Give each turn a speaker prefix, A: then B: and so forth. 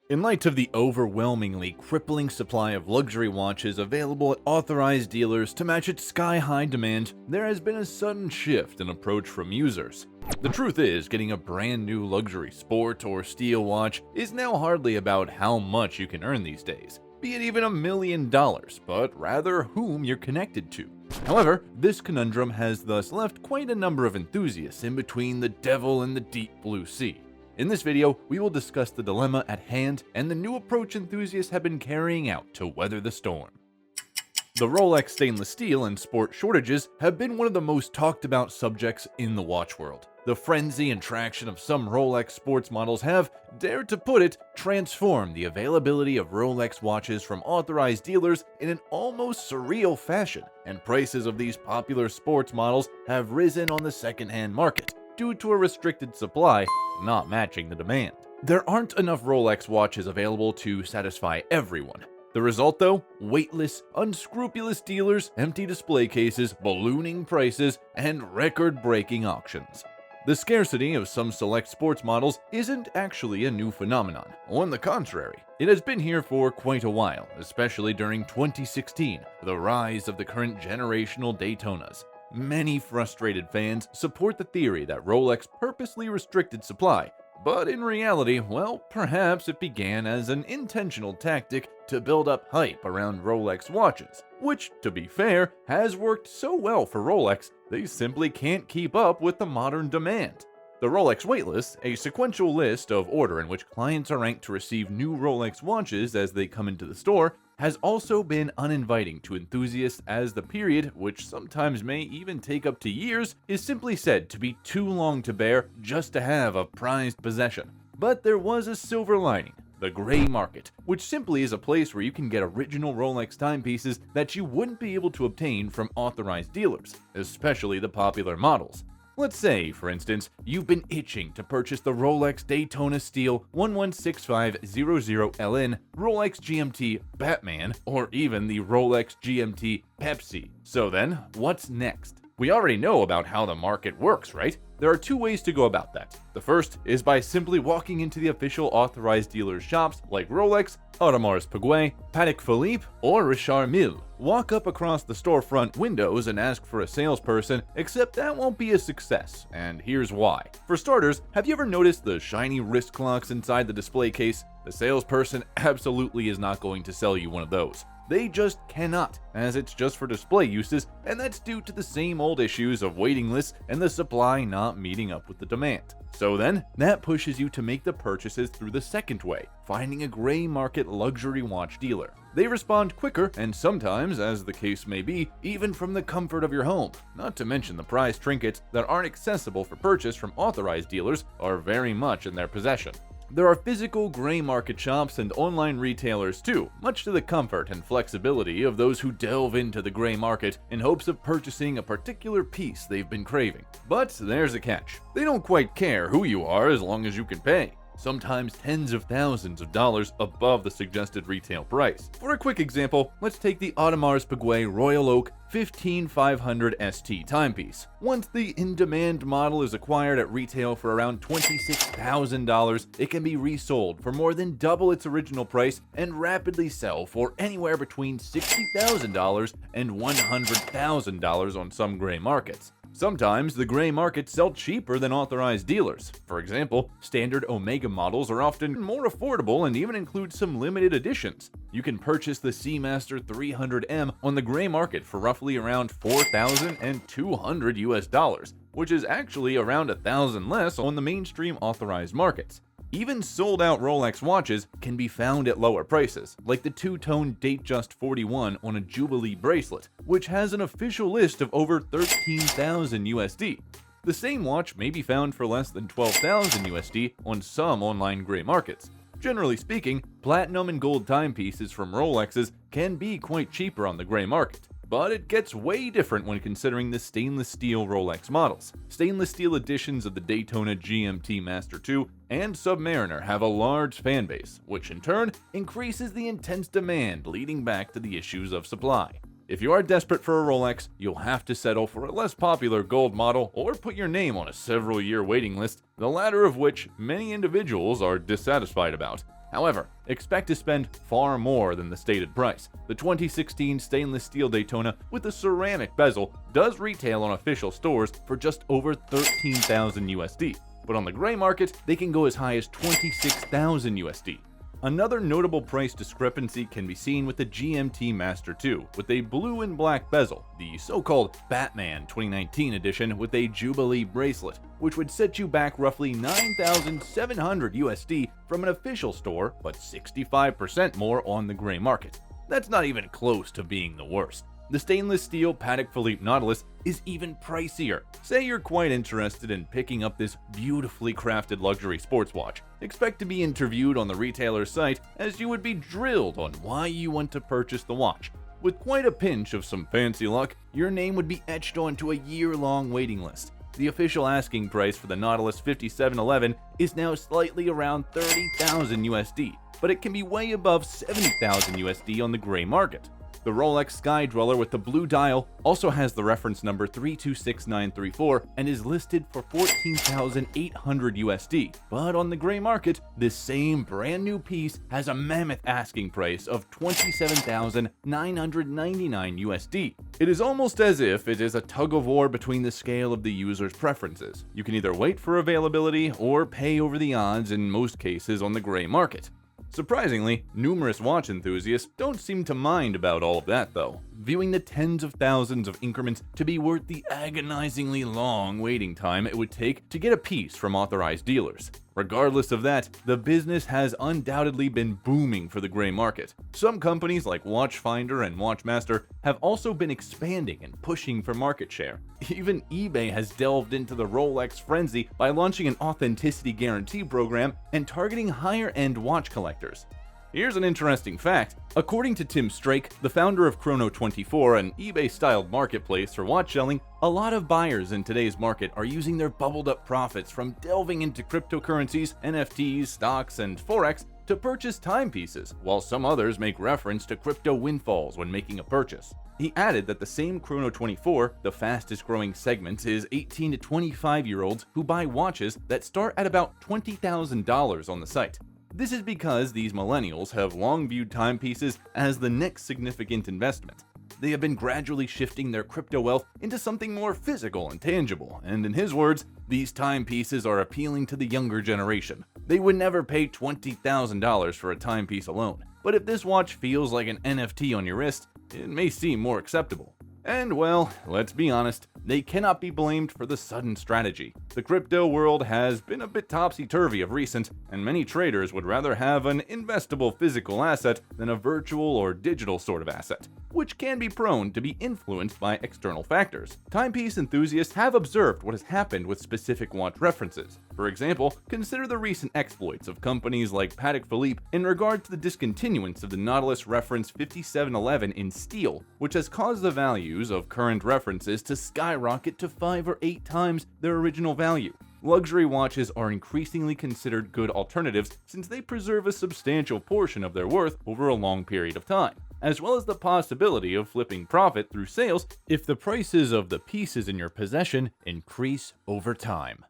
A: In light of the overwhelmingly crippling supply of luxury watches available at authorized dealers to match its sky-high demand, there has been a sudden shift in approach from users. The truth is, getting a brand new luxury sport or steel watch is now hardly about how much you can earn these days, be it even $1 million, but rather whom you're connected to. However, this conundrum has thus left quite a number of enthusiasts in between the devil and the deep blue sea. In this video, we will discuss the dilemma at hand and the new approach enthusiasts have been carrying out to weather the storm. The Rolex stainless steel and sport shortages have been one of the most talked about subjects in the watch world. The frenzy and traction of some Rolex sports models have, dare to put it, transformed the availability of Rolex watches from authorized dealers in an almost surreal fashion, and prices of these popular sports models have risen on the second-hand market due to a restricted supply not matching the demand. There aren't enough Rolex watches available to satisfy everyone. The result though? Weightless, unscrupulous dealers, empty display cases, ballooning prices, and record-breaking auctions. The scarcity of some select sports models isn't actually a new phenomenon. On the contrary, it has been here for quite a while, especially during 2016, the rise of the current generational Daytonas. Many frustrated fans support the theory that Rolex purposely restricted supply, but in reality, well, perhaps it began as an intentional tactic to build up hype around Rolex watches, which, to be fair, has worked so well for Rolex, they simply can't keep up with the modern demand. The Rolex waitlist, a sequential list of order in which clients are ranked to receive new Rolex watches as they come into the store, has also been uninviting to enthusiasts as the period, which sometimes may even take up to years, is simply said to be too long to bear just to have a prized possession. But there was a silver lining. The Gray Market, which simply is a place where you can get original Rolex timepieces that you wouldn't be able to obtain from authorized dealers, especially the popular models. Let's say, for instance, you've been itching to purchase the Rolex Daytona Steel 116500LN, Rolex GMT Batman, or even the Rolex GMT Pepsi. So then, what's next? We already know about how the market works, right? There are two ways to go about that. The first is by simply walking into the official authorized dealers' shops like Rolex, Audemars Piguet, Patek Philippe, or Richard Mille. Walk up across the storefront windows and ask for a salesperson, except that won't be a success, and here's why. For starters, have you ever noticed the shiny wrist clocks inside the display case? The salesperson absolutely is not going to sell you one of those. They just cannot, as it's just for display uses, and that's due to the same old issues of waiting lists and the supply not meeting up with the demand. So then, that pushes you to make the purchases through the second way, finding a gray market luxury watch dealer. They respond quicker, and sometimes, as the case may be, even from the comfort of your home. Not to mention the prized trinkets that aren't accessible for purchase from authorized dealers are very much in their possession. There are physical gray market shops and online retailers too, much to the comfort and flexibility of those who delve into the gray market in hopes of purchasing a particular piece they've been craving. But there's a catch. They don't quite care who you are as long as you can pay. Sometimes tens of thousands of dollars above the suggested retail price. For a quick example, let's take the Audemars Piguet Royal Oak 15500 ST timepiece. Once the in-demand model is acquired at retail for around $26,000, it can be resold for more than double its original price and rapidly sell for anywhere between $60,000 and $100,000 on some gray markets. Sometimes the gray markets sell cheaper than authorized dealers. For example, standard Omega models are often more affordable and even include some limited editions. You can purchase the Seamaster 300M on the gray market for roughly around $4,200 US, which is actually around $1,000 less on the mainstream authorized markets. Even sold-out Rolex watches can be found at lower prices, like the two-tone Datejust 41 on a Jubilee bracelet, which has an official list of over $13,000 USD. The same watch may be found for less than $12,000 USD on some online gray markets. Generally speaking, platinum and gold timepieces from Rolexes can be quite cheaper on the gray market. But it gets way different when considering the stainless steel Rolex models. Stainless steel editions of the Daytona GMT Master II and Submariner have a large fan base, which in turn increases the intense demand, leading back to the issues of supply. If you are desperate for a Rolex, you'll have to settle for a less popular gold model or put your name on a several-year waiting list, the latter of which many individuals are dissatisfied about. However, expect to spend far more than the stated price. The 2016 stainless steel Daytona with the ceramic bezel does retail on official stores for just over $13,000 USD, but on the gray market, they can go as high as $26,000 USD. Another notable price discrepancy can be seen with the GMT Master 2 with a blue and black bezel, the so-called Batman 2019 edition with a Jubilee bracelet, which would set you back roughly $9,700 USD from an official store, but 65% more on the gray market. That's not even close to being the worst. The stainless steel Patek Philippe Nautilus is even pricier. Say you're quite interested in picking up this beautifully crafted luxury sports watch. Expect to be interviewed on the retailer's site as you would be drilled on why you want to purchase the watch. With quite a pinch of some fancy luck, your name would be etched onto a year-long waiting list. The official asking price for the Nautilus 5711 is now slightly around $30,000 USD, but it can be way above $70,000 USD on the gray market. The Rolex Sky Dweller with the blue dial also has the reference number 326934 and is listed for $14,800 USD. But on the gray market, this same brand new piece has a mammoth asking price of $27,999 USD. It is almost as if it is a tug of war between the scale of the user's preferences. You can either wait for availability or pay over the odds in most cases on the gray market. Surprisingly, numerous watch enthusiasts don't seem to mind about all of that though, viewing the tens of thousands of increments to be worth the agonizingly long waiting time it would take to get a piece from authorized dealers. Regardless of that, the business has undoubtedly been booming for the gray market. Some companies like Watchfinder and Watchmaster have also been expanding and pushing for market share. Even eBay has delved into the Rolex frenzy by launching an authenticity guarantee program and targeting higher-end watch collectors. Here's an interesting fact. According to Tim Strake, the founder of Chrono24, an eBay-styled marketplace for watch selling, a lot of buyers in today's market are using their bubbled-up profits from delving into cryptocurrencies, NFTs, stocks, and Forex to purchase timepieces, while some others make reference to crypto windfalls when making a purchase. He added that the same Chrono24, the fastest-growing segment, is 18 to 25-year-olds who buy watches that start at about $20,000 on the site. This is because these millennials have long viewed timepieces as the next significant investment. They have been gradually shifting their crypto wealth into something more physical and tangible, and in his words, these timepieces are appealing to the younger generation. They would never pay $20,000 for a timepiece alone, but if this watch feels like an NFT on your wrist, it may seem more acceptable. And well, let's be honest, they cannot be blamed for the sudden strategy. The crypto world has been a bit topsy-turvy of recent, and many traders would rather have an investable physical asset than a virtual or digital sort of asset, which can be prone to be influenced by external factors. Timepiece enthusiasts have observed what has happened with specific watch references. For example, consider the recent exploits of companies like Patek Philippe in regard to the discontinuance of the Nautilus reference 5711 in steel, which has caused the values of current references to skyrocket to 5 or 8 times their original value. Luxury watches are increasingly considered good alternatives since they preserve a substantial portion of their worth over a long period of time, as well as the possibility of flipping profit through sales if the prices of the pieces in your possession increase over time.